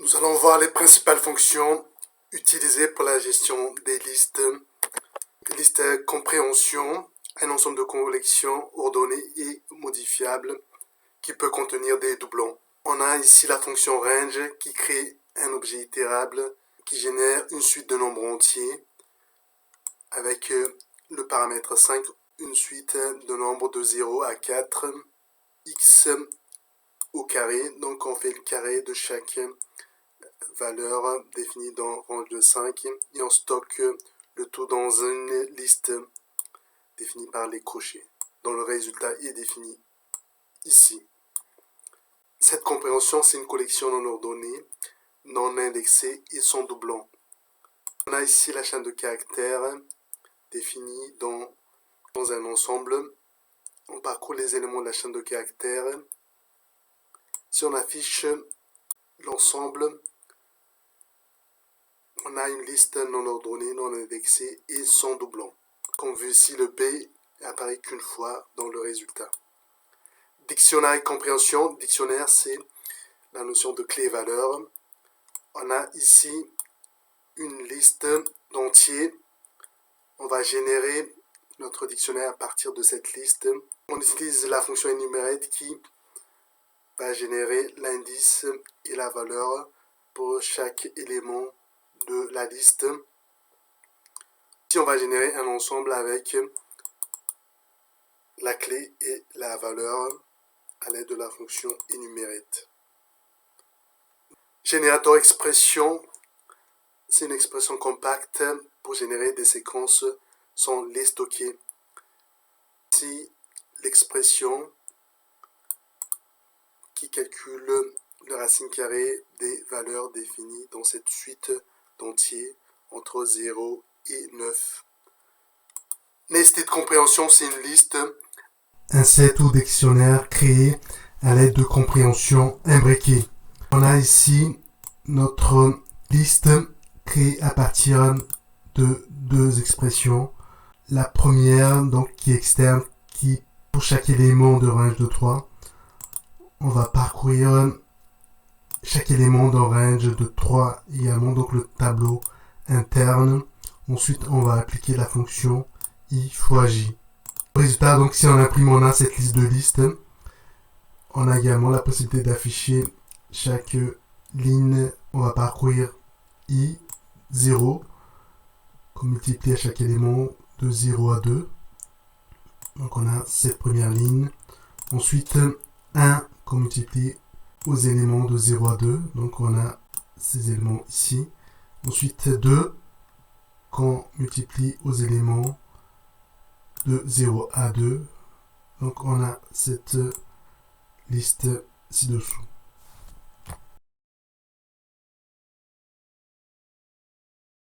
Nous allons voir les principales fonctions utilisées pour la gestion des listes. Liste compréhension, un ensemble de collections ordonnées et modifiables qui peut contenir des doublons. On a ici la fonction range qui crée un objet itérable qui génère une suite de nombres entiers avec le paramètre 5, une suite de nombres de 0 à 4, x au carré. Donc on fait le carré de chaque valeur définie dans range de 5 et on stocke le tout dans une liste définie par les crochets, dont le résultat est défini ici. Cette compréhension, c'est une collection non ordonnée, non indexée et sans doublon. On a ici la chaîne de caractères définie dans un ensemble. On parcourt les éléments de la chaîne de caractères. Si on affiche l'ensemble, on a une liste non ordonnée, non indexée et sans doublon. Comme vu ici, le B apparaît qu'une fois dans le résultat. Dictionnaire et compréhension. Dictionnaire, c'est la notion de clé-valeur. On a ici une liste d'entiers. On va générer notre dictionnaire à partir de cette liste. On utilise la fonction enumerate qui va générer l'indice et la valeur pour chaque élément de la liste. Ici, on va générer un ensemble avec la clé et la valeur à l'aide de la fonction enumerate. Générateur expression, c'est une expression compacte pour générer des séquences sans les stocker. Ici, l'expression qui calcule la racine carrée des valeurs définies dans cette suite d'entiers entre 0 et 9. Nested compréhension, c'est une liste, un set ou dictionnaire créé à l'aide de compréhension imbriquée. On a ici notre liste créée à partir de deux expressions. La première, donc, qui est externe, qui, pour chaque élément de range de 3, on va parcourir chaque élément de range de 3 également, donc le tableau interne. Ensuite, on va appliquer la fonction i fois j. Résultat, donc, si on imprime, on a cette liste de listes. On a également la possibilité d'afficher chaque ligne. On va parcourir i 0, qu'on multiplie à chaque élément de 0 à 2. Donc, on a cette première ligne. Ensuite, 1 qu'on multiplie aux éléments de 0 à 2. Donc, on a ces éléments ici. Ensuite, 2 qu'on multiplie aux éléments de 0 à 2. Donc, on a cette liste ci-dessous.